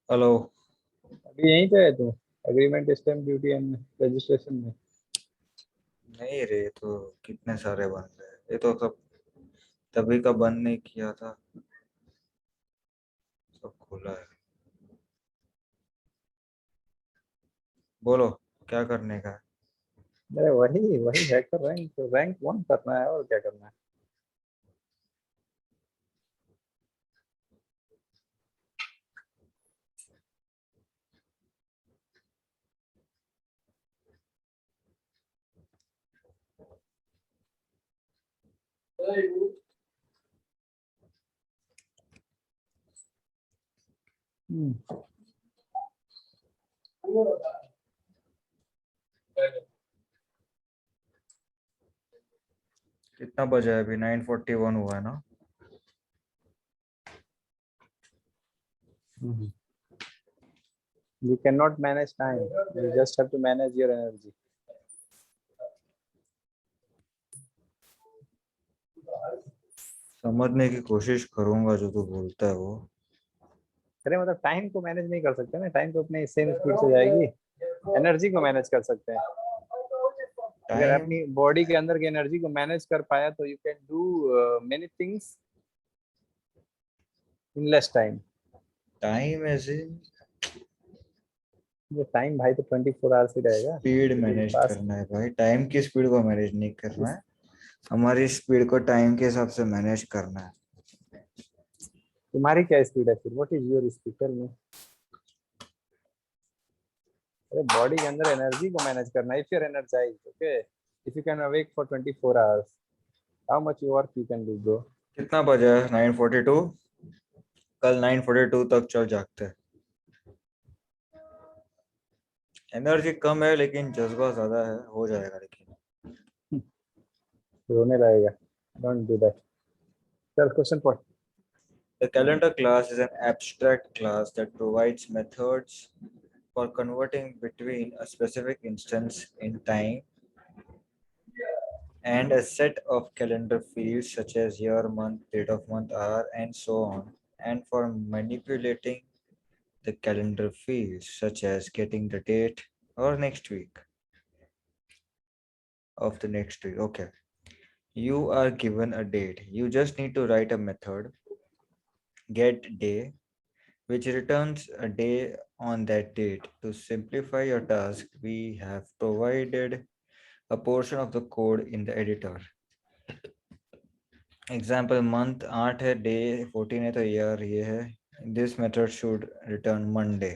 Hello. अभी यहीं पे है तू? Agreement, stamp duty and registration में? नहीं रे, तो कितने सारे बन रहे, ये तो सब तभी का बंद नहीं किया था, सब खुला है। बोलो, क्या करने का है? अरे वही वही हैकर रैंक, तो रैंक 1 करना है और क्या करना है। हम्म। कितना बजा है अभी? 9:41 हुआ है ना? You cannot manage time. You just have to manage your energy. समझने की कोशिश करूंगा जो तू बोलता है वो। अरे मतलब टाइम को मैनेज नहीं कर सकते ना, टाइम तो अपने सेम स्पीड से जाएगी। एनर्जी को मैनेज कर सकते हैं। अगर टाइम। अपनी बॉडी के अंदर की एनर्जी को मैनेज कर पाया तो you can do many things in less time. Time ऐसे ये टाइम भाई तो 24 आवर्स ही रहेगा स्पीड तेरे मैनेज पास। करना है भाई, टाइम की स्पीड को मैनेज नहीं करना इस है। हमारी स्पीड को टाइम के हिसाब से मैनेज करना है। तुम्हारी क्या स्पीड है फिर? What is your speed, tell me. अरे बॉडी के अंदर एनर्जी को मैनेज करना है। If you are energise, okay, if you can awake for 24 hours, how much work you can do bro? कितना बजा है? 9:42। कल 9:42 तक चल जागते हैं। एनर्जी कम है लेकिन जज्बा ज्यादा है, हो जाएगा लेकिन। रोने लगेगा। Don't do that. चल क्वेश्चन पढ़। The calendar class is an abstract class that provides methods for converting between a specific instance in time and a set of calendar fields such as year, month, date of month, hour, and so on, and for manipulating the calendar fields such as getting the date or next week of the next week. Okay. You are given a date. You just need to write a method, get day, which returns a day on that date. To simplify your task, we have provided a portion of the code in the editor. Example month 8 है, day 14 है, तो year ये है. This method should return Monday.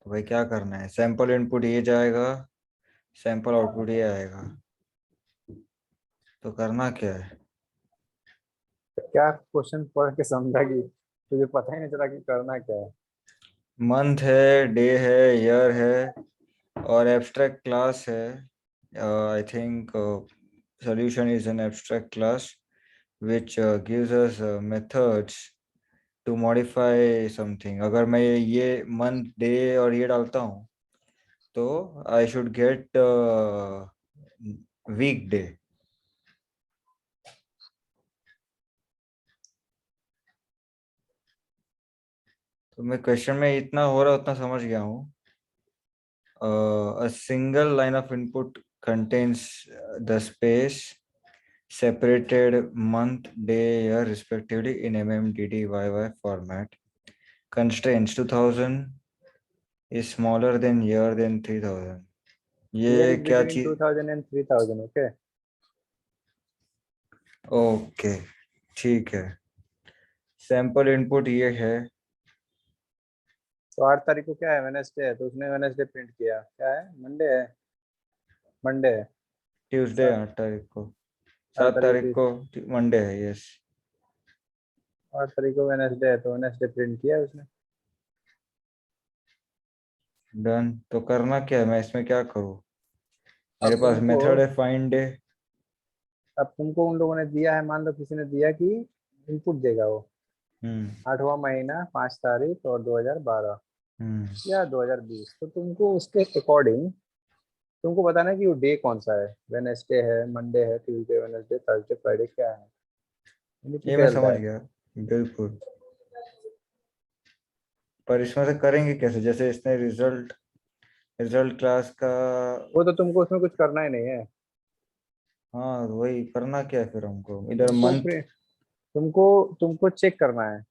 तो भाई क्या करना है? सैंपल इनपुट ये जाएगा, सैंपल आउटपुट ये आएगा, तो करना क्या है? क्या क्वेश्चन पढ़ के समझा कि तुझे पता ही नहीं चला कि करना क्या है? मंथ है, डे है, ईयर है और एब्स्ट्रैक्ट क्लास है. I think solution is an abstract class which gives us methods to modify something. अगर मैं ये मंथ डे और ये डालता हूँ तो I should get week day. तो मैं क्वेश्चन में इतना हो रहा उतना समझ गया हूँ. A single line of input contains the space separated month, day, year respectively in MMDDYY format. Constraints 2000 is smaller than year than 3000. Year ये इज क्या बिटवीन चीज? 2000 एंड 3000, ओके। ओके, ठीक है. सैंपल इनपुट ये है. तो 8 तारीख को क्या है? वेनेसडे है, तो उसने वेनेसडे प्रिंट किया। क्या है? मंडे है। मंडे है। ट्यूसडे 8 तारीख को. आठ 7 तारीख तारीख को मंडे है. यस. 8 तारीख को वेनेसडे है, तो वेनेसडे प्रिंट किया है उसने। डन. तो करना क्या है? मैं इसमें क्या करूँ? मेरे अब पास तुमको मेथड है फाइंड डे. अब तुमको उन लोगों ने दिया है, मान लो किसी ने दिया कि इनपुट देगा वो हम्म. 8वां महीना 5 तारीख और 2012 हम्म. या 2020, तो तुमको उसके अकॉर्डिंग तुमको बताना है कि वो डे कौन सा है। वेनेसडे है, मंडे है, ट्यूसडे, वेनेसडे, थर्सडे, फ्राइडे क्या है। You need to ये मैं tell समझ that. गया. बिल्कुल. पर इसमें से करेंगे कैसे? जैसे इसने रिजल्ट रिजल्ट क्लास का। वो तो तुमको उसमें कुछ करना ही नहीं है। हाँ वही करना क्या है फिर हमको इधर तुमको मंथ। तुमको तुमको चेक करना है।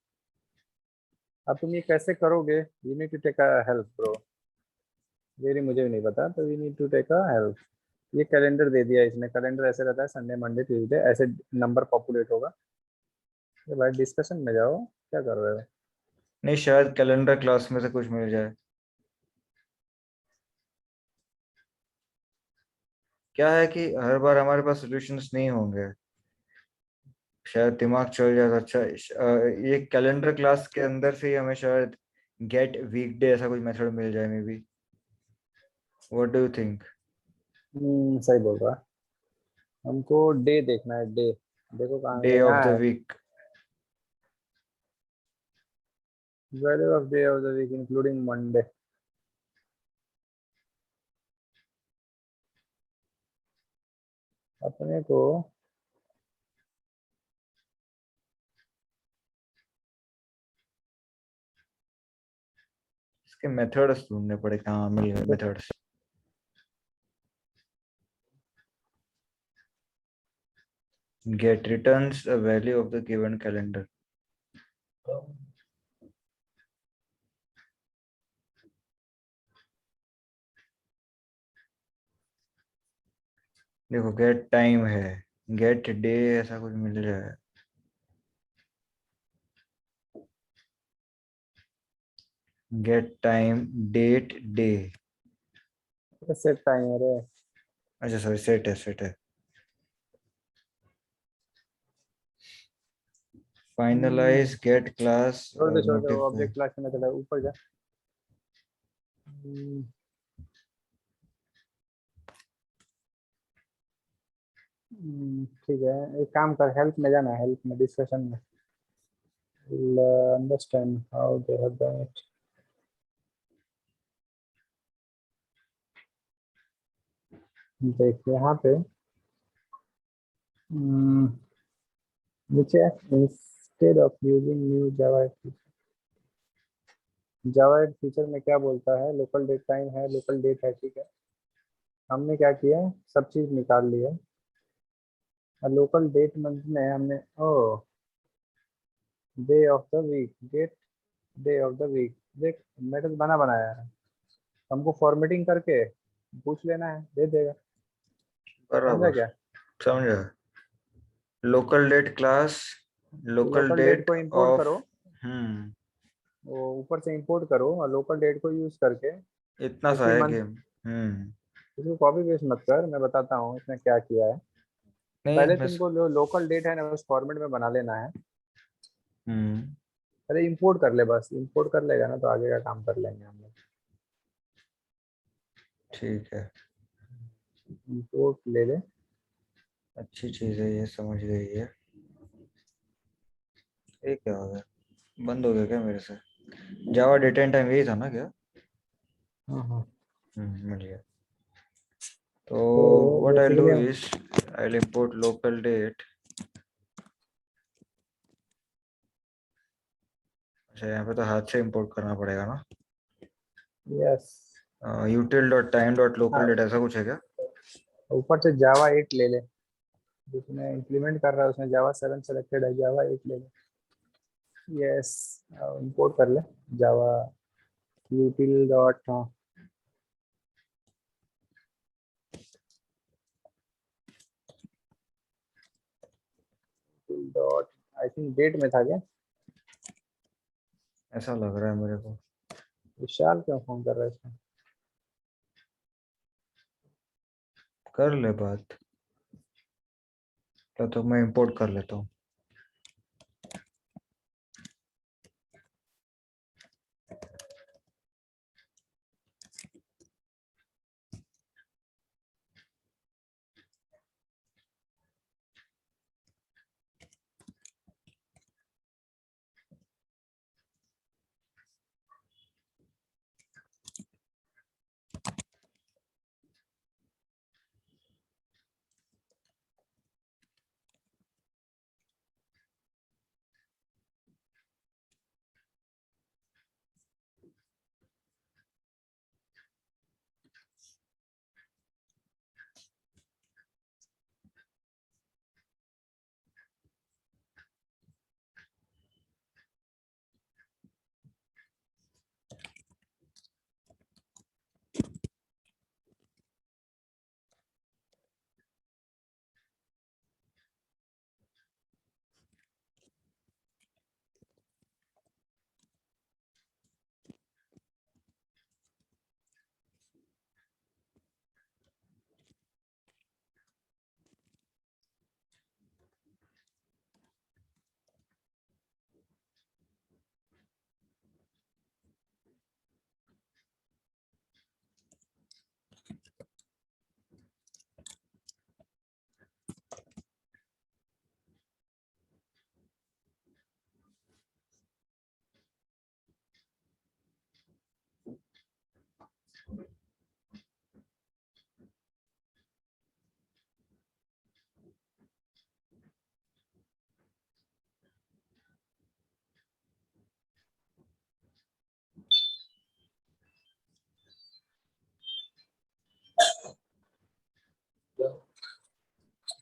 अब तुम ये कैसे करोगे? You need to take a help bro. मेरी मुझे भी नहीं पता, तो we need to take a help. ये कैलेंडर दे दिया इसने। कैलेंडर ऐसे रहता है, संडे मंडे ट्यूसडे ऐसे नंबर पॉपुलेट होगा। ये भाई डिस्कशन में जाओ, क्या कर रहे हो? नहीं, शायद कैलेंडर क्लास में से कुछ मिल जाए। क्या है कि हर बार हमारे पास सॉल्यूशंस नहीं होंगे। शायद दिमाग चल जाए तो अच्छा। ये कैलेंडर क्लास के अंदर से ही हमें शायद गेट वीकडे ऐसा कुछ मेथड मिल जाए may be. What do you think? सही बोल रहा है। हमको डे देखना है, डे। देखो कहाँ डे है, ऑफ यहाँ द है। Week. Value of day of the week including Monday. अपने को इसके मेथड्स ढूंढने पड़े, कहाँ मिल गए methods. Get returns the value of the given calendar. देखो गेट टाइम है, गेट डे ऐसा कुछ मिल जाए। Get time date day. Set time है रे। अच्छा सॉरी, सेट है सेट है। फाइनलाइज गेट क्लास छोड़ दे, वो नोटिफाई। ऑब्जेक्ट क्लास में चला, ऊपर जा। हम्म, ठीक है, एक काम कर, हेल्प में जाना, हेल्प में डिस्कशन में। Understand how they have done it. देख यहाँ पे नीचे, instead of using new Java Java feature में क्या बोलता है? लोकल डेट टाइम है, लोकल डेट है, ठीक है। हमने क्या किया, सब चीज निकाल लिया। और लोकल डेट मंथ में हमने oh day of the week, get day of the week. देख, मेथड बना बनाया है। हमको फॉर्मेटिंग करके पूछ लेना है, दे देगा। समझा बराबर। क्या? समझा। Local date class, local local date date को इंपोर्ट ऑफ। करो, हम्म। वो ऊपर से इंपोर्ट करो और लोकल डेट को यूज करके इतना सा उसी है मंथ। गेम। हम्म। इसको कॉपी पेस्ट मत कर, मैं बताता हूँ इसने क्या किया है। नहीं पहले मैं। तुमको जो लोकल डेट है ना, उस फॉर्मेट में बना लेना है। हम्म। अरे इंपोर्ट कर ले, बस इंपोर्ट कर लेगा ना तो आगे का काम कर लेंगे हम लोग। ठीक है। इंपोर्ट ले ले। अच्छी चीज है ये, समझ गई है। ये क्या हो गया? बंद हो गया क्या मेरे से? जावा डेटा एंड टाइम यही था ना क्या? हाँ हाँ। मिल गया। तो तो what I do basically is I import local date. अच्छा यहाँ पे तो हाथ से इंपोर्ट करना पड़ेगा ना? Yes. यूटिल dot time dot local हाँ, डेट ऐसा कुछ है क्या? ऊपर से जावा 8 ले ले। जिसमें इंप्लीमेंट कर रहा है उसमें जावा 7 सेलेक्टेड है, जावा 8 ले ले। यस, इंपोर्ट कर ले जावा यूटिल डॉट, हाँ, डॉट, आई थिंक डेट में था क्या? ऐसा लग रहा है मेरे को। विशाल क्यों फोन कर रहा है इसमें? कर ले बात। तो मैं इंपोर्ट कर लेता हूँ।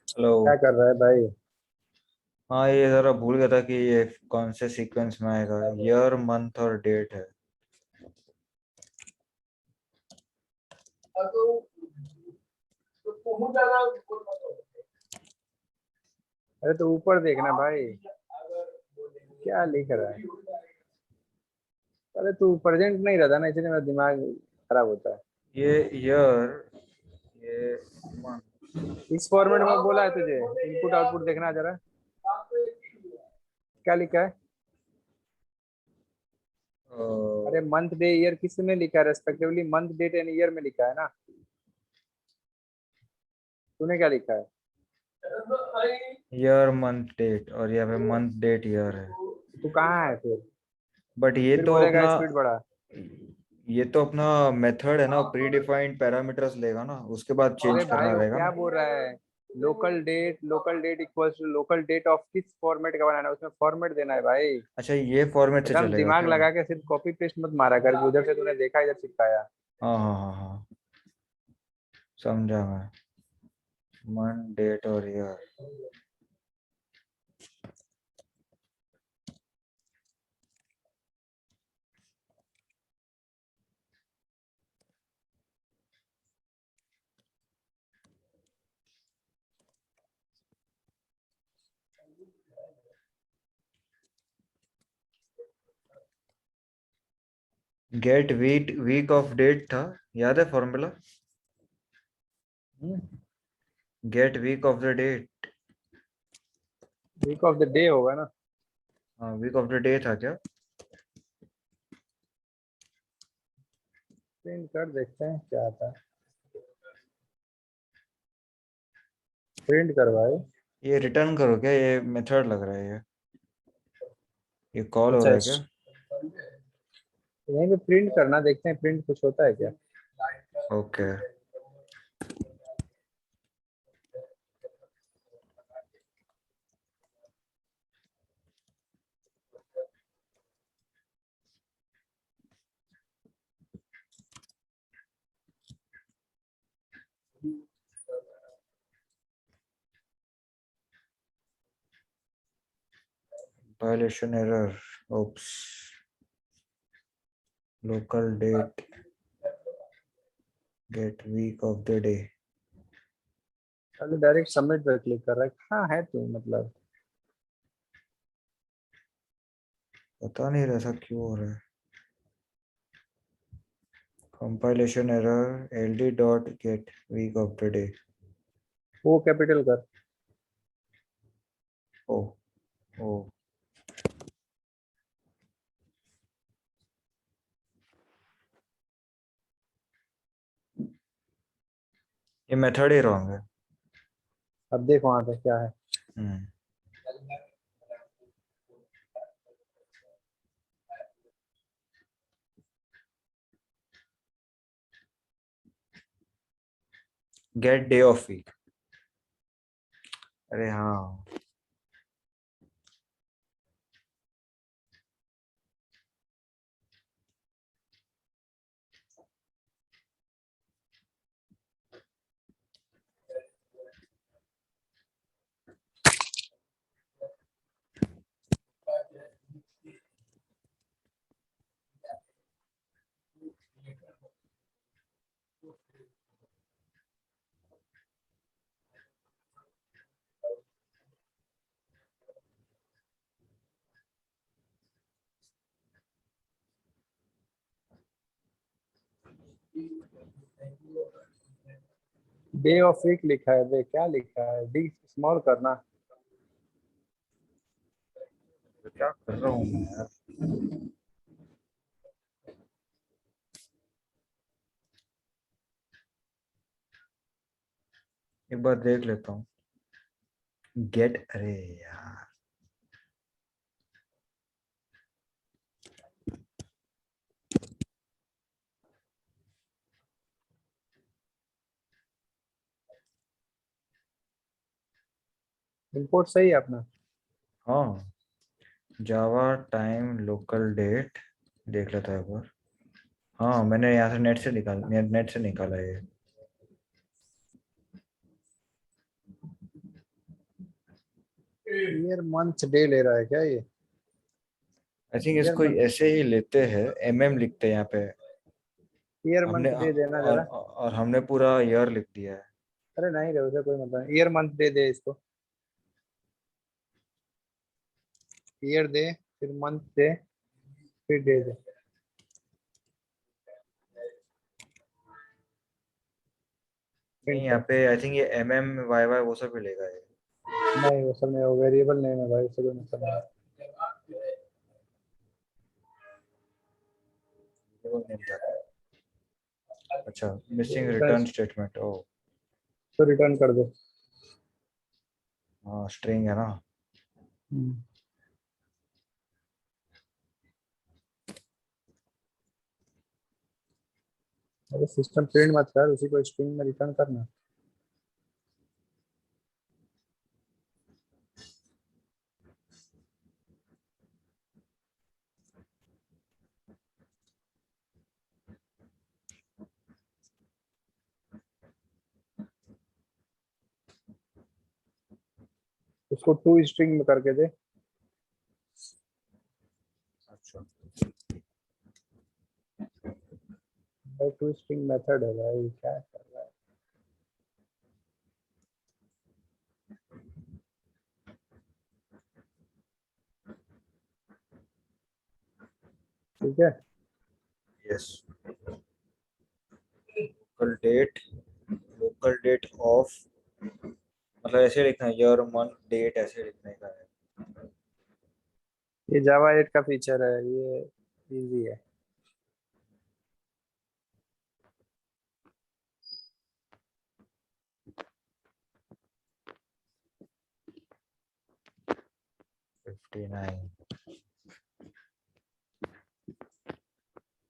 हेलो। क्या कर रहा है भाई? हाँ, ये जरा भूल गया था कि ये कौन से सीक्वेंस में आएगा। ईयर, मंथ और डेट है। अरे तो ऊपर देखना भाई, क्या लिख रहा है? अरे तू प्रेजेंट नहीं रहता ना, इसलिए मेरा दिमाग खराब होता है। ये ईयर, ये मंथ। इस फॉर्मेट में बोला है तुझे, इनपुट आउटपुट देखना जरा, क्या लिखा है? अरे मंथ डे ईयर किस में लिखा है? Respectively month date and year में लिखा है ना। तूने क्या लिखा है? ईयर, मंथ, डेट, और यहाँ पे मंथ, डेट, ईयर है। तू कहाँ है फिर? बट फिर बोलेगा स्पीड बढ़ा। ये तो अपना मेथड है ना, प्री डिफाइंड पैरामीटर्स लेगा ना, उसके बाद अरे चेंज भाई करना वो रहेगा क्या ना। बोल रहा है? Local date equals to local date of किस फॉर्मेट का बनाना है, उसमें फॉर्मेट देना है भाई। अच्छा, ये फॉर्मेट से एकदम चलेगा दिमाग क्या? लगा के सिर्फ कॉपी पेस्ट मत मारा कर, उधर से तूने देखा इधर चिपकाया। हाँ हाँ हाँ हाँ, समझा मैं। मंथ, डेट और year. Get week of date था, याद है formula? Get week of the date. Week of the day होगा ना। हाँ, वीक ऑफ द डे था क्या? प्रिंट कर देखते हैं क्या आता है। प्रिंट कर भाई। ये रिटर्न करो क्या? ये मेथड लग रहा है ये कॉल हो अच्छा रहा है क्या? यहीं पे प्रिंट करना, देखते हैं प्रिंट कुछ होता है क्या। Okay. Violation error. Oops. Local date, get week of the day. चलो डायरेक्ट सबमिट पर क्लिक कर रहा है, हाँ है तू मतलब। पता नहीं ऐसा क्यों हो रहा है। Compilation error, ld dot get week of the day. वो कैपिटल कर। ओ ओ, ये मेथड ही रॉन्ग है। अब देख वहां पे क्या है। Hmm. Get day of week. अरे हाँ। डे ऑफ वीक लिखा है, देख क्या लिखा है, डी स्मॉल करना। तो क्या कर रहा हूँ मैं यार? एक बार देख लेता हूँ। गेट, अरे यार। इंपोर्ट सही है अपना। हाँ, जावा टाइम लोकल डेट। देख लेता है एक बार। हाँ, मैंने यहाँ से नेट से निकाला ये। ईयर मंथ डे ले रहा है क्या ये? आई थिंक ईयर इसको मंथ, ऐसे ही लेते हैं, लिखते हैं यहाँ पे। ईयर हमने मंथ डे देना जरा। और हमने पूरा ईयर लिख दिया है। अरे नहीं रे, उसे कोई मतलब नहीं, ईयर मंथ डे दे इसको। ईयर दे, फिर मंथ दे, फिर डे दे। नहीं, प्रिंट यहाँ कर। पे आई थिंक ये वाई वाई वो सब मिलेगा ये। नहीं वो सब नहीं, वो वेरिएबल नेम है भाई, उससे कोई मतलब नहीं। ये वो name था। अच्छा, मिसिंग इसका रिटर्न स्टेटमेंट, ओ। तो रिटर्न कर दो। हाँ, स्ट्रिंग है ना। हम्म। अरे सिस्टम प्रिंट मत कर, उसी को स्ट्रिंग में रिटर्न करना। उसको टू स्ट्रिंग में करके दे। अच्छा, भाई टू स्ट्रिंग मेथड है भाई, क्या कर रहा है? ठीक है। यस। लोकल डेट ऑफ, मतलब ऐसे लिखना है, ईयर मंथ डेट ऐसे लिखने का है। ये जावा 8 का फीचर है, ये इजी है। 59।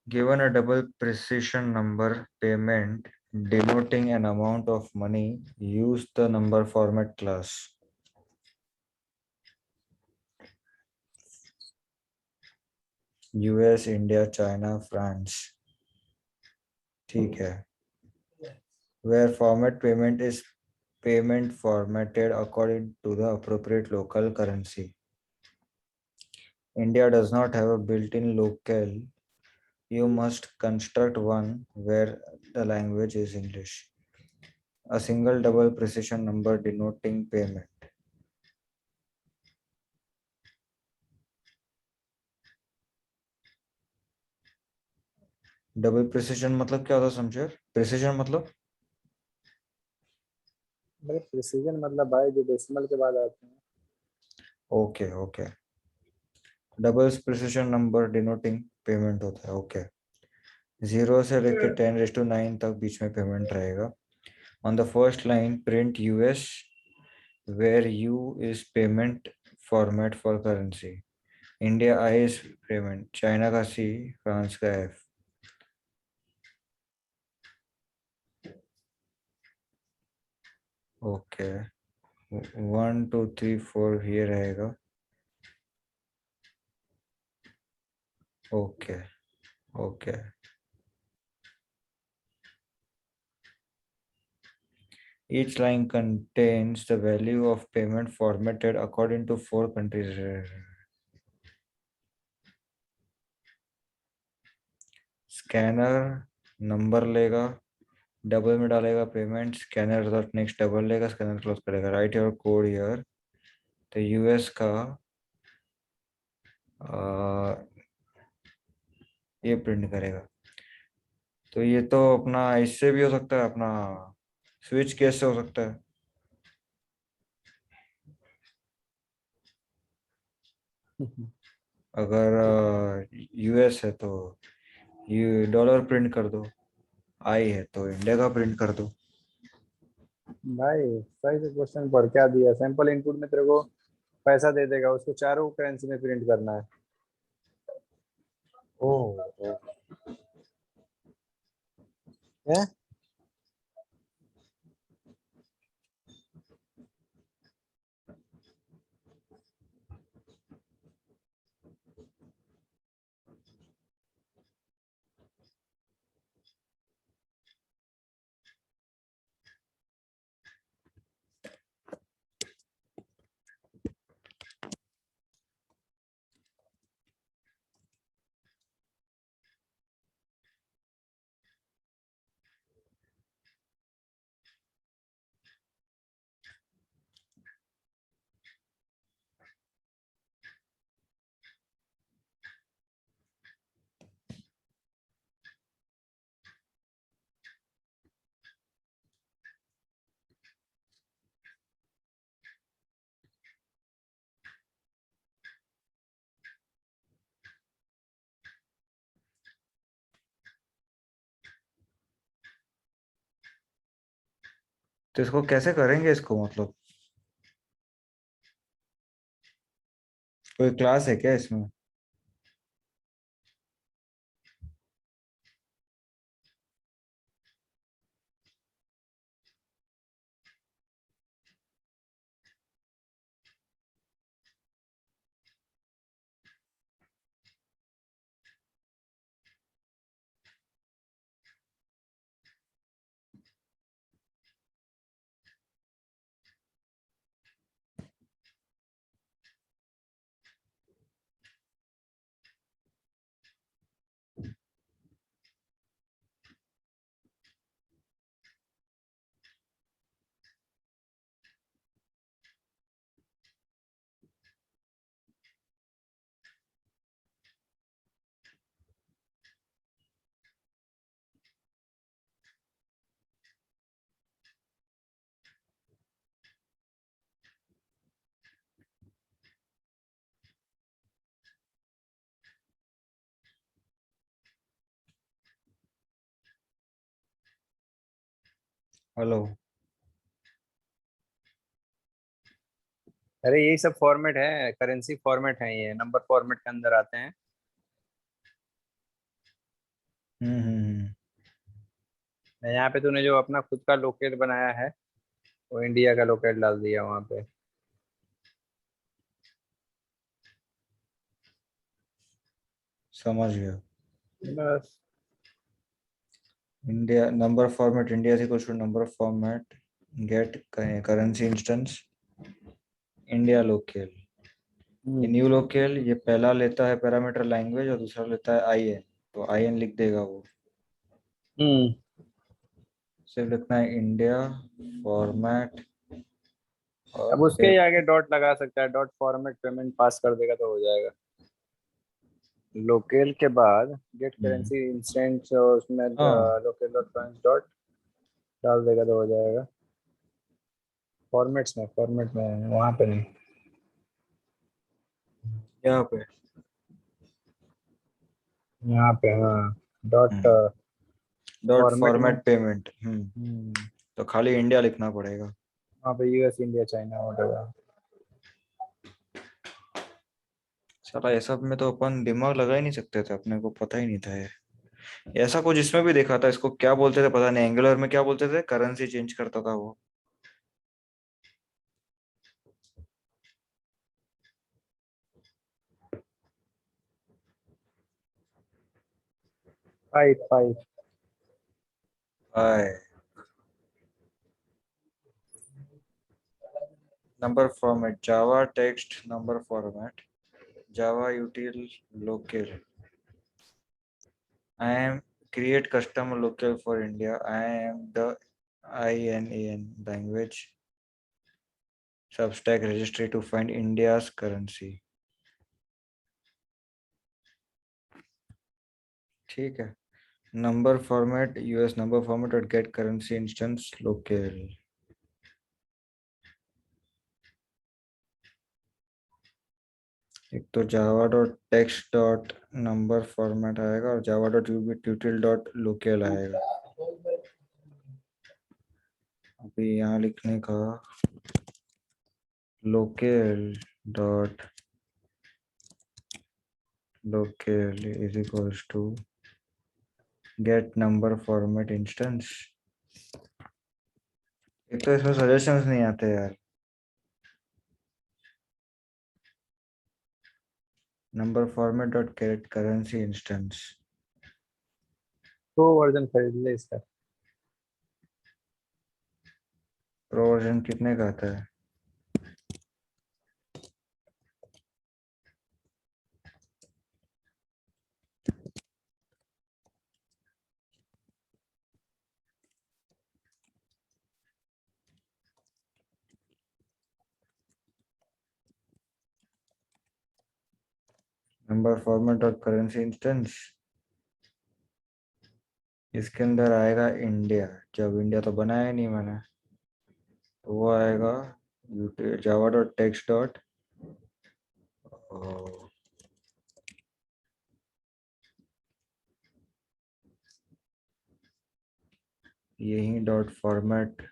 Given a double precision number payment denoting an amount of money, use the number format class. US, India, China, France. ठीक है. Where format payment is payment formatted according to the appropriate local currency. India does not have a built-in local. You must construct one where the language is English. A single double precision number denoting payment. Double precision मतलब क्या होता है समझे? Precision मतलब भाई precision मतलब भाई जो डेसिमल के बाद आते हैं। Okay okay, double precision number denoting payment होता है। ओके, 0 से लेकर 10⁹ तक बीच में पेमेंट रहेगा। On the first line print US where you is payment format for currency. India I is payment, China का सी, फ्रांस का एफ। ओके, 1 2 3 4 ये रहेगा। Okay okay, each line contains the value of payment formatted according to 4 countries. Scanner number लेगा, double में डालेगा payment, scanner dot next double लेगा, scanner close करेगा। Right your code here. तो US का ये प्रिंट करेगा। तो ये तो अपना इससे भी हो सकता है, अपना स्विच केस से हो सकता है। अगर यूएस है तो यू डॉलर प्रिंट कर दो, आई है तो इंडिया का प्रिंट कर दो। भाई सही से क्वेश्चन पढ़ क्या दिया, सैंपल इनपुट में तेरे को पैसा दे देगा, उसको चारों करेंसी में प्रिंट करना है। ओह, हैं? तो इसको कैसे करेंगे इसको, मतलब कोई क्लास है क्या इसमें? हेलो। अरे यही सब फॉर्मेट है, करेंसी फॉर्मेट है, ये नंबर फॉर्मेट के अंदर आते हैं। हम्म। यहाँ पे तूने जो अपना खुद का लोकेट बनाया है, वो इंडिया का लोकेट डाल दिया वहाँ पे। समझ गया। बस। इंडिया नंबर फॉर्मेट, इंडिया से कुछ number format get currency instance India local. ये हम्म। न्यू लोकल, ये पहला लेता है पैरामीटर लैंग्वेज और दूसरा लेता है आईएन, तो आईएन लिख देगा वो। हम्म। सिर्फ लिखना है इंडिया फॉर्मेट अब और उसके ही फिर आगे डॉट लगा सकता है, डॉट फॉर्मेट पेमेंट पास कर देगा तो हो जाएगा। लोकल के बाद गेट हम्म, करेंसी इंस्टेंट, उसमें हाँ लोकल डॉट डॉट डाल देगा तो हो जाएगा। फॉर्मेट्स में वहां पे नहीं। यहाँ पे। यहाँ पे हाँ, डॉट डॉट फॉर्मेट में। Format payment. हम्म। तो खाली इंडिया लिखना पड़ेगा। वहाँ पे यूएस, इंडिया, चाइना वगैरह। साला ये सब में तो अपन दिमाग लगा ही नहीं सकते थे, अपने को पता ही नहीं था ये। ऐसा कुछ इसमें भी देखा था, इसको क्या बोलते थे पता नहीं, एंगुलर में क्या बोलते थे, करेंसी चेंज करता था वो। Five five. Hi. Number format Java text number format Java util local. I am create custom local for India. I am the INAN language Substack registry to find India's currency. ठीक है। Number format US number format और get currency instance local. एक तो Java dot text dot number format आएगा और Java dot util dot local आएगा। अभी यहाँ लिखने का local dot local is equals to get number format instance. एक तो इसमें सजेशंस नहीं आते यार। Number format dot get currency instance. Pro version खरीद ले इसका। प्रो वर्जन कितने का आता है? Number format dot currency instance, इसके अंदर आएगा इंडिया। जब इंडिया तो बनाया नहीं मैंने, तो वो आएगा जावा डॉट टेक्स्ट डॉट यही dot format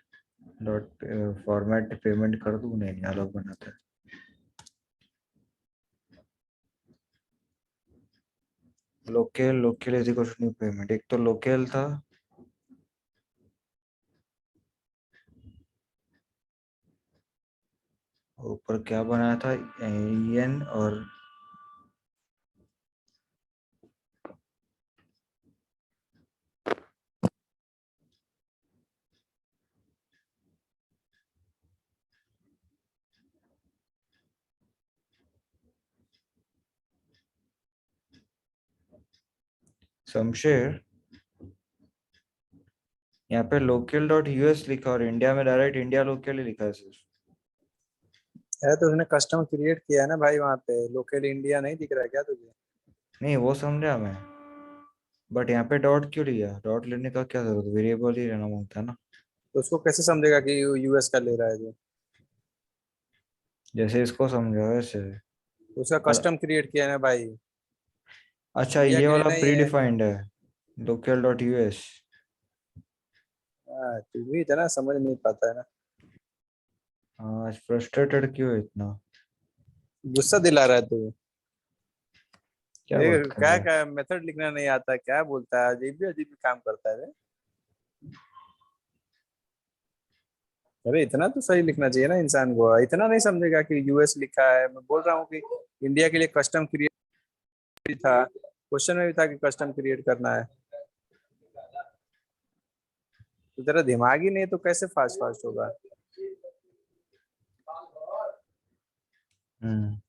dot format payment कर दूं? नहीं अलग बनाता है। Local is equal to new payment. एक तो लोकल था, ऊपर क्या बनाया था, एन और शमशेर, यहाँ पे लोकल डॉट यूएस लिखा और इंडिया में डायरेक्ट इंडिया लोकल ही लिखा है सिर्फ। है तो उसने कस्टम क्रिएट किया है ना भाई, वहाँ पे लोकल इंडिया नहीं दिख रहा है क्या तुझे? नहीं वो समझा मैं, बट यहाँ पे डॉट क्यों लिया? डॉट लेने का क्या जरूरत, वेरिएबल ही रहना मांगता है ना। तो उसको कैसे समझेगा कि यूएस का ले रहा है जो? जैसे इसको समझा वैसे। तो उसका और कस्टम क्रिएट किया है ना भाई। अच्छा इंडिया ये के वाला लेना ही प्री है। डिफाइंड है, लोकल डॉट यूएस। हाँ, तू भी इतना समझ नहीं पाता है ना। आज फ्रस्ट्रेटेड क्यों है इतना? गुस्सा दिला रहा है तू। क्या ये बात कर क्या रहा है? क्या मेथड लिखना नहीं आता, क्या बोलता है, अजीब भी काम करता है रे। अरे इतना तो सही लिखना चाहिए ना इंसान को, इतना नहीं समझेगा कि यूएस लिखा है। मैं बोल रहा हूँ कि इंडिया के लिए कस्टम क्रिएट था, क्वेश्चन में भी था कि कस्टम क्रिएट करना है। तो तेरा दिमाग ही नहीं तो कैसे फास्ट फास्ट होगा? हम्म।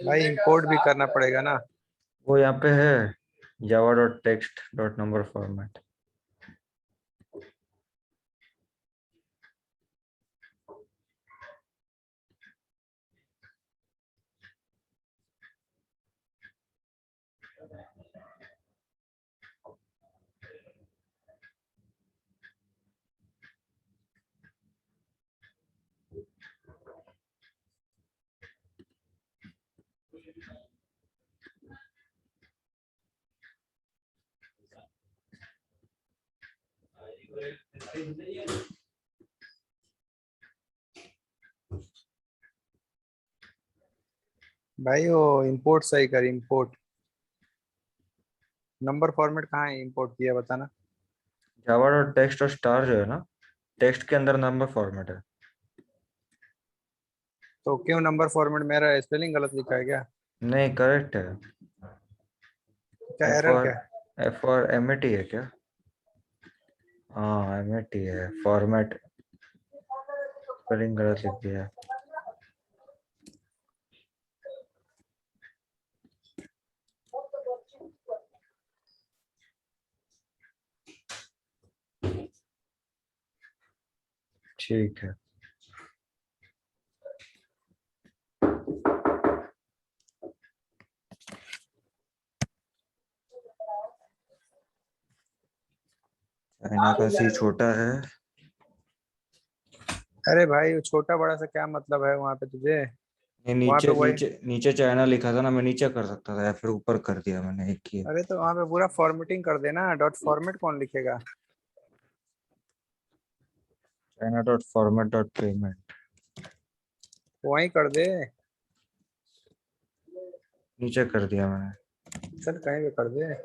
भाई इंपोर्ट भी करना पड़ेगा ना। वो यहाँ पे है, जावा dot text dot number format. भाई वो इंपोर्ट सही कर, इंपोर्ट। नंबर फॉर्मेट कहाँ है इंपोर्ट किया बताना। जावा डॉट टेक्स्ट और स्टार जो है ना, टेक्स्ट के अंदर नंबर फॉर्मेट है। तो क्यों नंबर फॉर्मेट, मेरा स्पेलिंग गलत लिखा है क्या? नहीं करेक्ट है। क्या एफ एरर और क्या? एफ और एमएटी है क्या? हाँ एमएटी है, फॉर्मेट स्पेलिंग गलत लिख दिया। ठीक है। चाइना का सी छोटा है। अरे भाई वो छोटा बड़ा सा क्या मतलब है वहां पे तुझे? ये वहां पे नीचे वही। नीचे नीचे चाइना लिखा था ना, मैं नीचे कर सकता था या फिर ऊपर कर दिया मैंने एक ही। अरे तो वहां पे पूरा फॉर्मेटिंग कर देना, डॉट फॉर्मेट कौन लिखेगा? China dot format dot payment. वही कर दे। नीचे कर दिया मैंने। चल कहीं भी कर दे।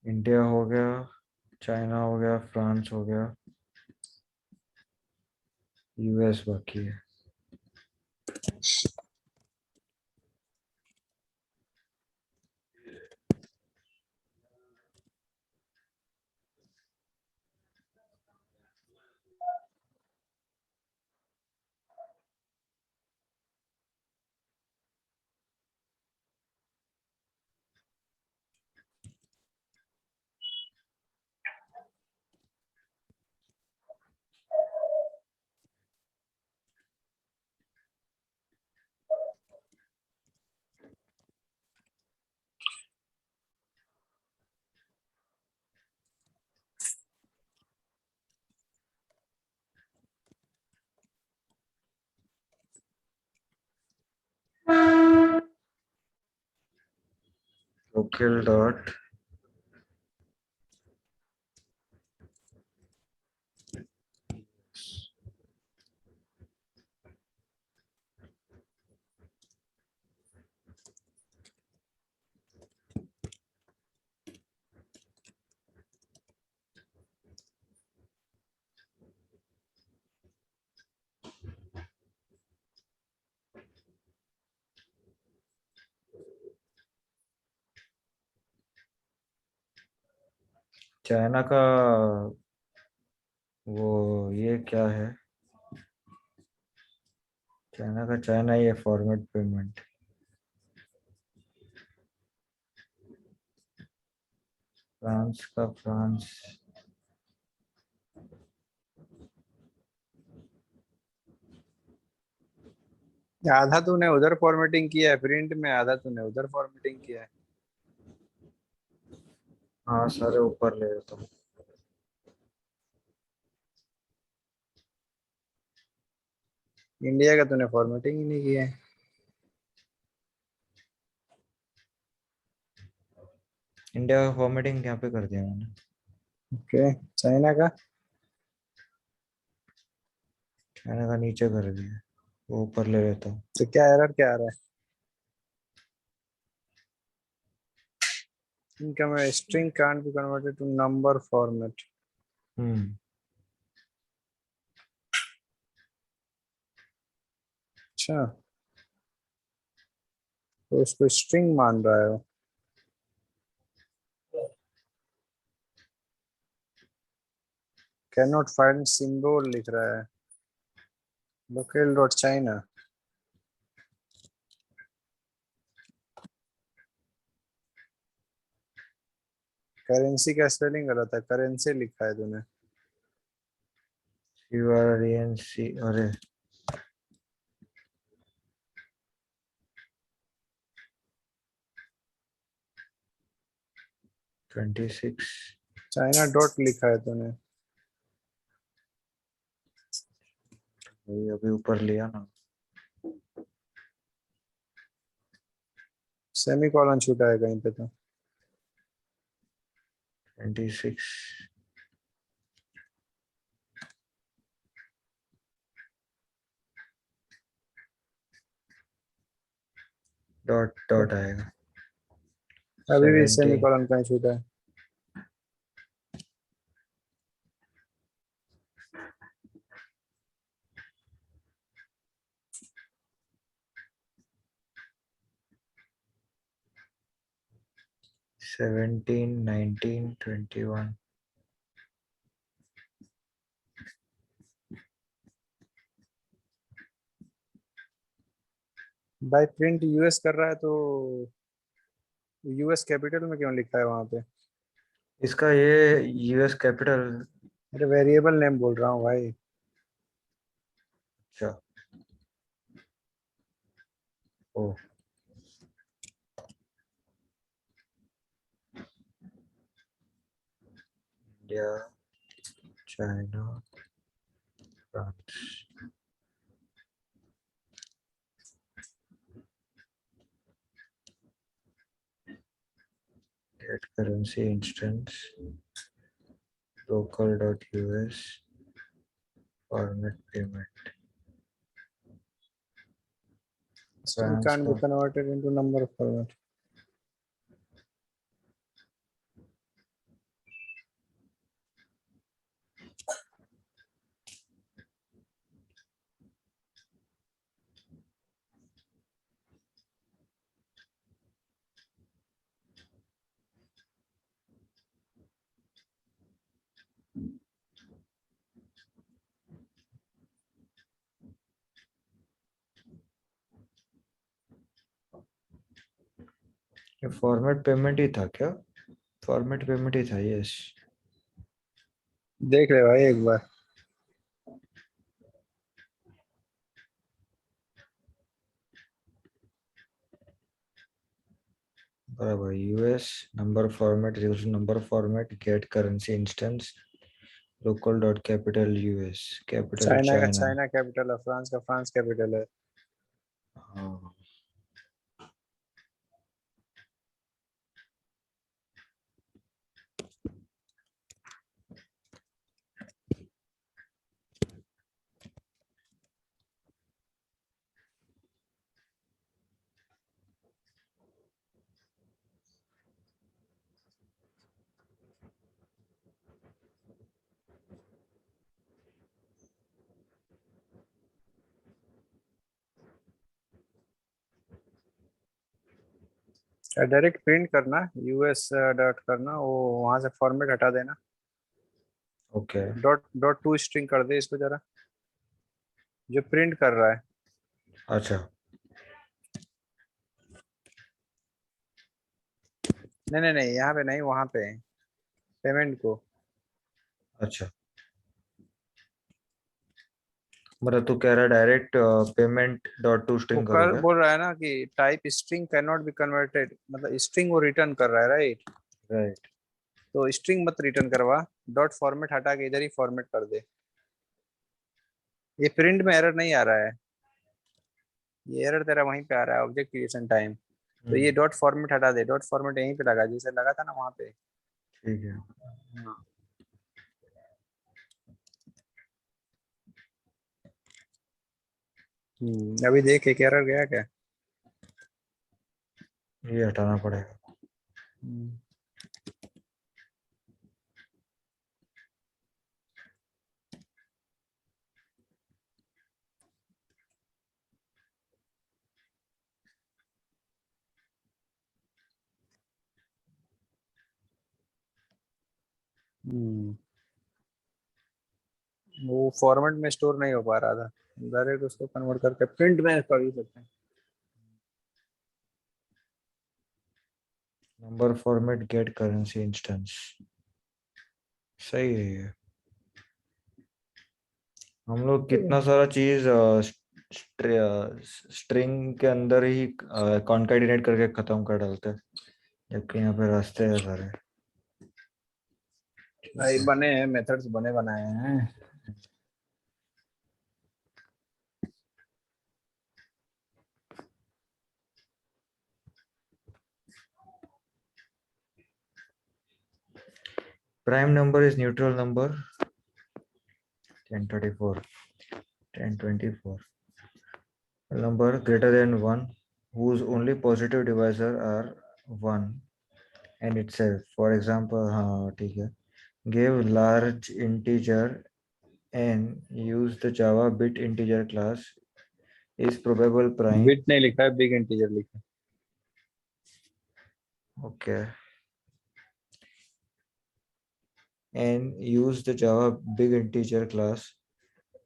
इंडिया हो गया, चाइना हो गया, फ्रांस हो गया, यूएस बाकी है। लोकल डॉट चाइना का वो ये क्या है? चाइना का चाइना ही है, फॉर्मेट पेमेंट। फ्रांस का फ्रांस। आधा तूने उधर फॉर्मेटिंग किया है प्रिंट में, आधा तूने उधर फॉर्मेटिंग किया है। हाँ सारे ऊपर ले लेता हूँ। इंडिया का तूने फॉर्मेटिंग ही नहीं किया है। इंडिया का फॉर्मेटिंग यहाँ पे कर दिया मैंने। ओके, चाइना का? चाइना का नीचे कर दिया। वो ऊपर ले लेता हूँ। तो क्या एरर क्या आ रहा है? Income string can't be converted to number format. हम्म। अच्छा, तो उसको स्ट्रिंग मान रहा है वो। कैन नॉट फाइंड सिंबल लिख रहा है। Local dot China. करेंसी का स्पेलिंग गलत है, करेंसी लिखा है तूने। CRNC, अरे 26। चाइना डॉट लिखा है तूने। वही अभी ऊपर लिया ना। सेमी कॉलन छूटा है कहीं पे तो। 26 डॉट डॉट आएगा। अभी भी 70। सेमी कॉलन कहीं छूटा है। सेवेंटीन, 19, 21। भाई प्रिंट यूएस कर रहा है तो यूएस कैपिटल में क्यों लिखा है वहां पे? इसका ये US कैपिटल। अरे वेरिएबल नेम बोल रहा हूँ भाई। अच्छा। Oh. India, China, France. Get currency instance, local dot US, format payment, String can't be transfer। converted into number format. ये फॉर्मेट पेमेंट ही था क्या? फॉर्मेट पेमेंट ही था, यस। देख ले भाई एक बार। बराबर। US number format is equal to number format get currency instance local dot capital US capital China का China। चाइना कैपिटल है, फ्रांस का फ्रांस कैपिटल है। हाँ। डायरेक्ट प्रिंट करना, यूएस डॉट करना, वो वहां से फॉर्मेट हटा देना। Okay. Dot dot to string कर दे इसको जरा, जो प्रिंट कर रहा है। अच्छा। नहीं नहीं नहीं, यहाँ पे नहीं, वहां पे पेमेंट को। अच्छा, मतलब तू कह रहा है डायरेक्ट पेमेंट डॉट टू वो स्ट्रिंग करूँ कर क्या? बोल रहा है ना कि type string can not be converted, मतलब स्ट्रिंग वो रिटर्न कर रहा है, राइट? राइट। तो स्ट्रिंग मत रिटर्न करवा, डॉट फॉर्मेट हटा के इधर ही फॉर्मेट कर दे। ये प्रिंट में एरर नहीं आ रहा है, ये एरर तेरा वहीं पे आ रहा है, ऑब्जेक्ट क्रिएशन टाइम। तो ये हम्म। डॉट फॉर्मेट हटा दे, डॉट फॉर्मेट यहीं पे लगा जैसे लगा था ना वहां पे। ठीक है। हाँ। अभी देख एक एरर गया क्या? ये हटाना पड़ेगा। हम्म, हम्म, वो फॉर्मेट में स्टोर नहीं हो पा रहा था। डायरेक्ट उसको कन्वर्ट करके प्रिंट में कर ही सकते हैं। Number format get currency instance, सही है ये। हम लोग कितना सारा चीज स्ट्रिंग के अंदर ही कॉन्कैटिनेट करके खत्म कर डालते हैं, जबकि यहाँ पे रास्ते हैं सारे। भाई बने हैं मेथड्स बने बनाए हैं। Prime number is neutral number 1034 1024 number greater than 1 whose only positive divisor are 1 and itself. For example, हाँ ठीक है, give large integer and use the Java bit integer class is probable prime. Bit नहीं लिखा है, big integer लिखा है। Okay. And use the Java big integer class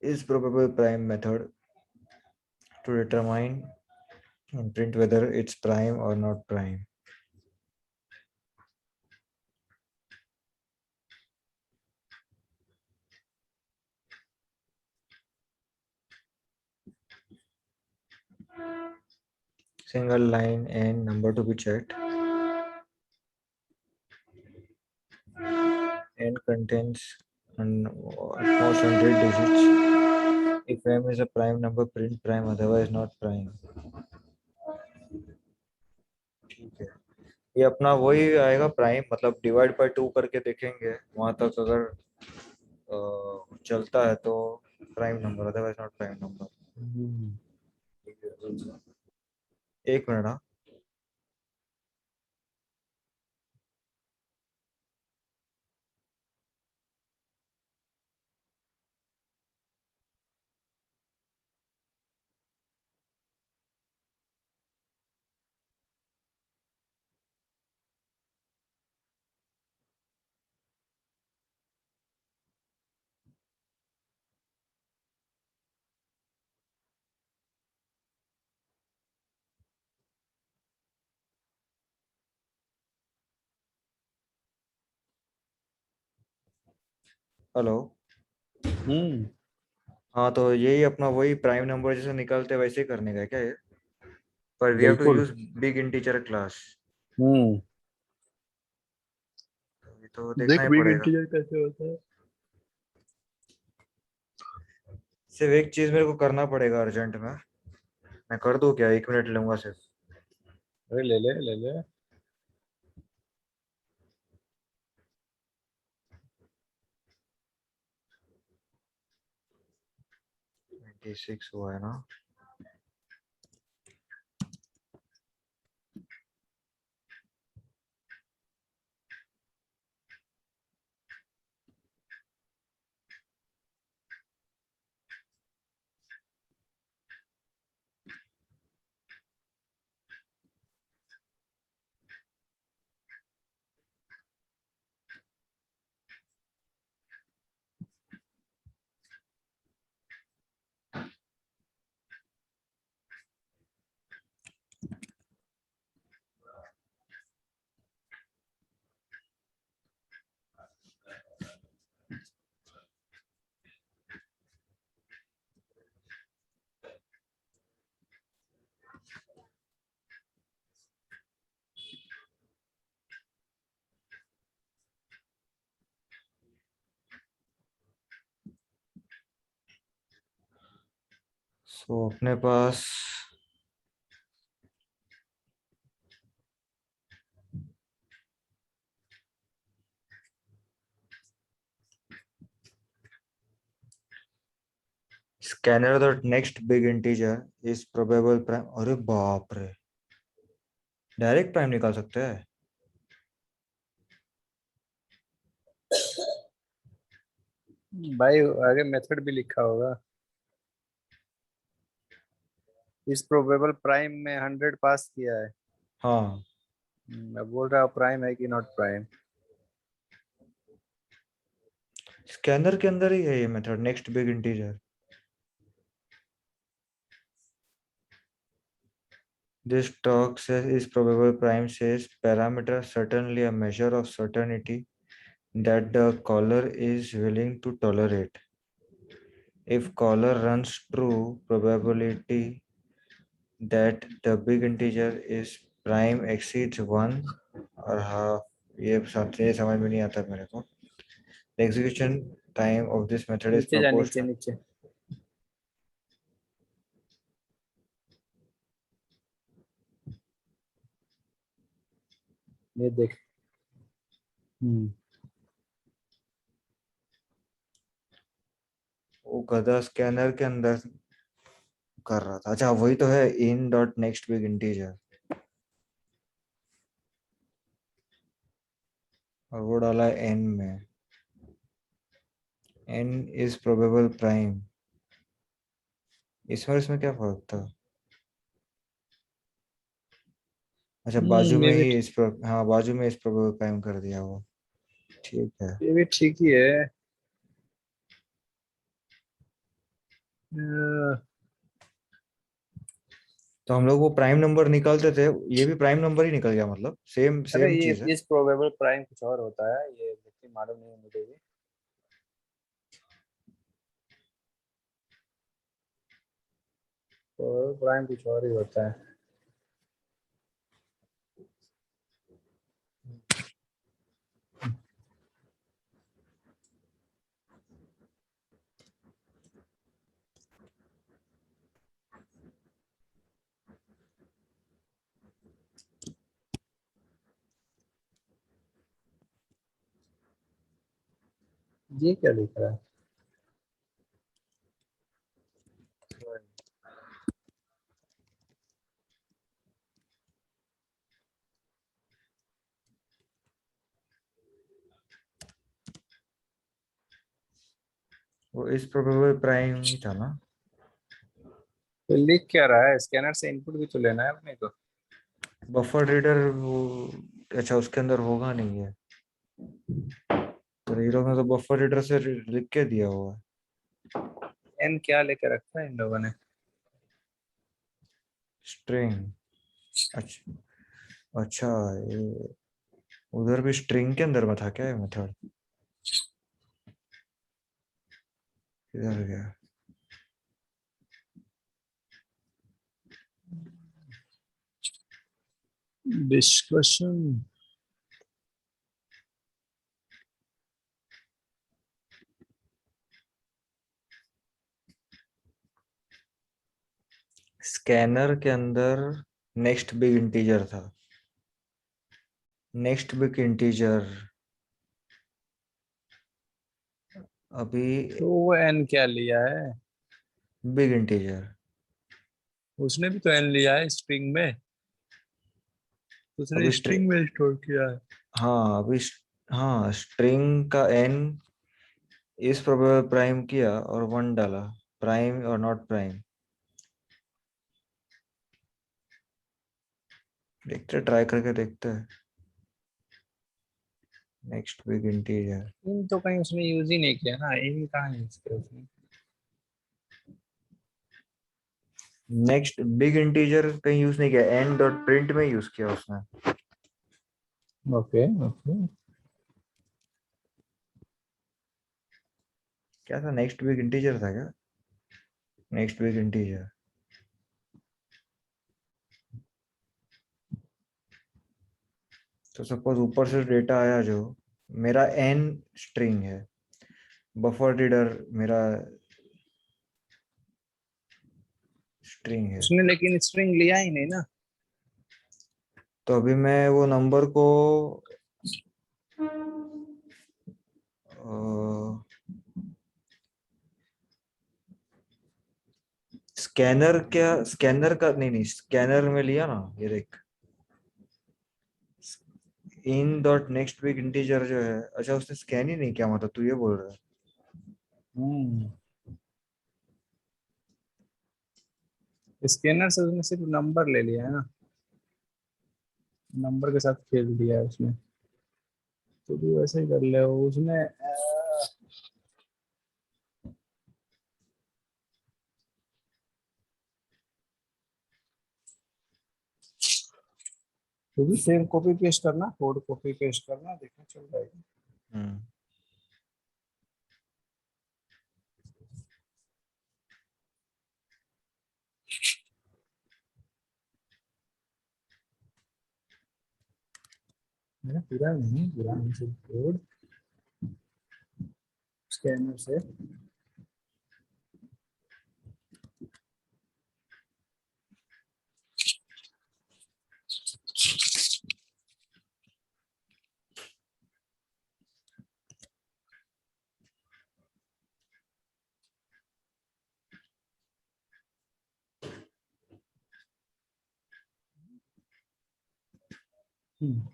is probable prime method to determine and print whether it's prime or not prime. Single line and number to be checked. And contains at most 100 digits. If m is a prime number, print prime, otherwise not prime. ठीक है, ये अपना वही आएगा prime, मतलब divide by 2 करके देखेंगे वहां तक, अगर चलता है तो prime number, otherwise not prime number. एक मिनट। हाँ, हेलो। हम्म, हाँ, तो यही अपना वही प्राइम नंबर जैसे निकालते वैसे ही करने का है क्या ये? पर वी हैव टू बिल्कुल। Use big integer class. Hmm, ये तो देखना देख ही बिग पड़ेगा। इंटीजर कैसे होता है। सिर्फ एक चीज मेरे को करना पड़ेगा अर्जेंट में, मैं कर दूं क्या? 1 मिनट लूंगा सिर्फ। अरे ले ले ले ले। 26 हुआ है ना? सो अपने पास scanner dot next big integer is probable prime. अरे बाप रे, डायरेक्ट प्राइम निकाल सकते हैं। भाई आगे मेथड भी लिखा होगा। इस प्रोबेबल प्राइम में 100 पास किया है। हाँ, मैं बोल रहा हूँ प्राइम है कि नॉट प्राइम। स्कैनर के अंदर ही है ये method, next big integer. This talk says is probable prime says parameter certainly a measure of certainty that the caller is willing to tolerate. If caller runs true, probability that the big integer is prime exceeds 1 or half. ये समझ में नहीं आता मेरे को. The execution time of this method is नीचे जा, नीचे proportional. नीचे। ये देख। वो गधा स्कैनर के अंदर कर रहा था। अच्छा, वही तो है in dot next big integer, और वो डाला है n में। n is probable prime। इसमें क्या फर्क था? अच्छा, बाजू में ये भी ही हाँ, बाजू में इस probable prime कर दिया वो। ठीक है। ये भी ठीक ही है। अ, तो हम लोग वो प्राइम नंबर निकालते थे, ये भी प्राइम नंबर ही निकल गया, मतलब सेम अरे सेम ये चीज है। इस प्रोबेबल प्राइम कुछ और होता है, ये बिल्कुल मालूम नहीं है मुझे भी। प्रोबेबल प्राइम कुछ और ही होता है। ये क्या लिख रहा है? वो इस प्रोबेबल प्राइम ही था ना। तो लिख क्या रहा है? स्कैनर से इनपुट भी तो लेना है अपने को। बफर रीडर वो, अच्छा उसके अंदर होगा नहीं है, तो ये लोग ने तो बफर रीडर से लिख के दिया हुआ है। एन क्या लेके रखा है इन लोगों ने? स्ट्रिंग। अच्छा, अच्छा, ये उधर भी स्ट्रिंग के अंदर में था क्या ये मेथड? इधर गया। डिस्कशन। स्कैनर के अंदर नेक्स्ट बिग इंटीजर था। नेक्स्ट बिग इंटीजर अभी तो वो एन क्या लिया है? Big integer. उसने भी तो एन लिया है स्ट्रिंग में। उसने अभी स्ट्रिंग में स्टोर किया है। हाँ अभी हाँ, स्ट्रिंग का एन इस प्रोबेबल प्राइम किया और 1 डाला, प्राइम और नॉट प्राइम। देखते, ट्राई करके देखते हैं। Next big integer. इन तो कहीं उसने यूज ही नहीं किया ना, इन कहाँ यूज किया उसने? नेक्स्ट बिग इंटीजर कहीं यूज नहीं किया, एन डॉट प्रिंट में यूज किया उसने। Okay okay. क्या था, नेक्स्ट बिग इंटीजर था क्या? Next big integer. तो सपोज ऊपर से डेटा आया, जो मेरा एन स्ट्रिंग है, बफर रीडर मेरा स्ट्रिंग है। उसने लेकिन स्ट्रिंग लिया ही नहीं ना। तो अभी मैं वो नंबर को स्कैनर क्या, स्कैनर का नहीं, नहीं स्कैनर में लिया ना, ये देख in dot next big integer जो है, अच्छा उसने स्कैन ही नहीं किया, मतलब तू ये बोल रहा है। हम्म, स्कैनर से उसने सिर्फ नंबर ले लिया है ना, नंबर के साथ खेल दिया है उसने। तो भी वैसे ही कर ले उसने तो भी सेम कॉपी पेस्ट करना, कोड कॉपी पेस्ट करना, देखना चल जाएगा। हम्म। मेरा पूरा नहीं सिर्फ कोड स्कैनर से। हम्म,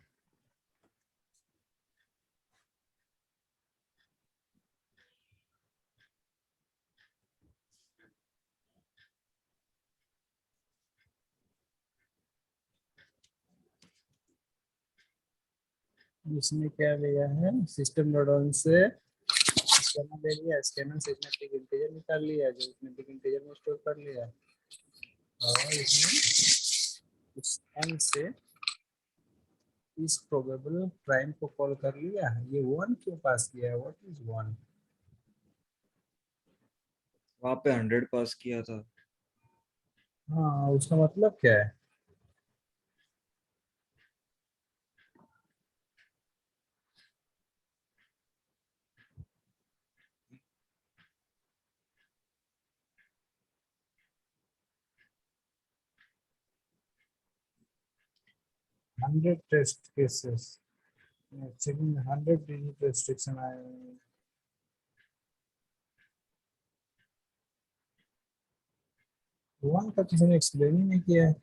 इसने क्या लिया है, सिस्टम डॉट ऑन से स्कैनर ले लिया, स्कैनर से इसने बिग इंटीजर निकाल लिया जो इसने बिग इंटीजर में स्टोर कर लिया, और इसने उस एन से इस प्रोबेबल प्राइम को कॉल कर लिया। ये वन क्यों पास किया है, व्हाट इज वन? वहां पे 100 पास किया था। हाँ, उसका मतलब क्या है? Hundred test cases checking, 100 digit restriction आए हैं। वन का किसी ने एक्सप्लेन ही नहीं किया है।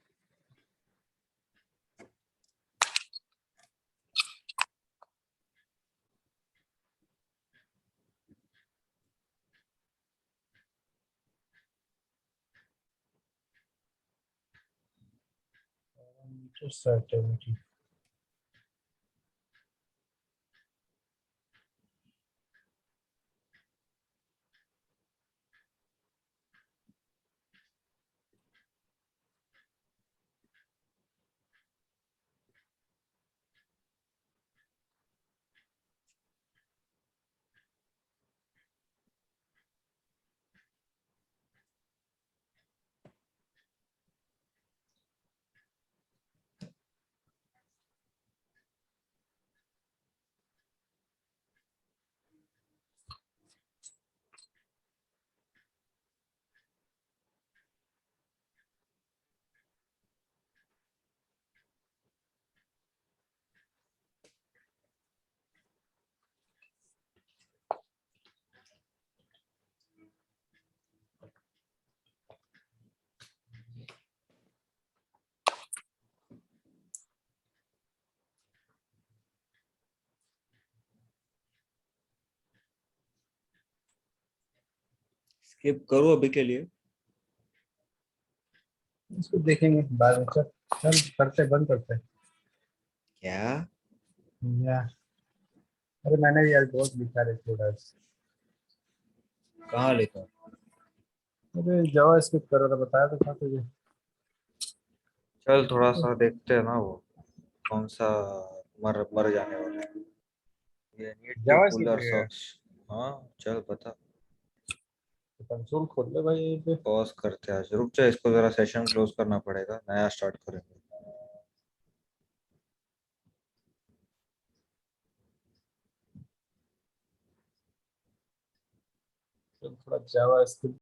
सर्टेनिटी स्किप करो अभी के लिए। इसको देखेंगे बाद में। चल चल करते, बंद करते क्या? या। अरे मैंने भी आज बहुत लिखा है थोड़ा। कहाँ लिखा? अरे जावा स्क्रिप्ट कर रहा था, बताया तो था तुझे। चल थोड़ा सा देखते हैं ना वो, कौन सा मर मर जाने वाला है। ये need to Java pull script hour है, सॉक्स। हाँ चल बता। कंसोल खोल ले भाई यहीं पे। पॉज करते हैं आज, रुक जा, इसको जरा सेशन क्लोज करना पड़ेगा, नया स्टार्ट करेंगे। चल थोड़ा जावा स्क्रिप्ट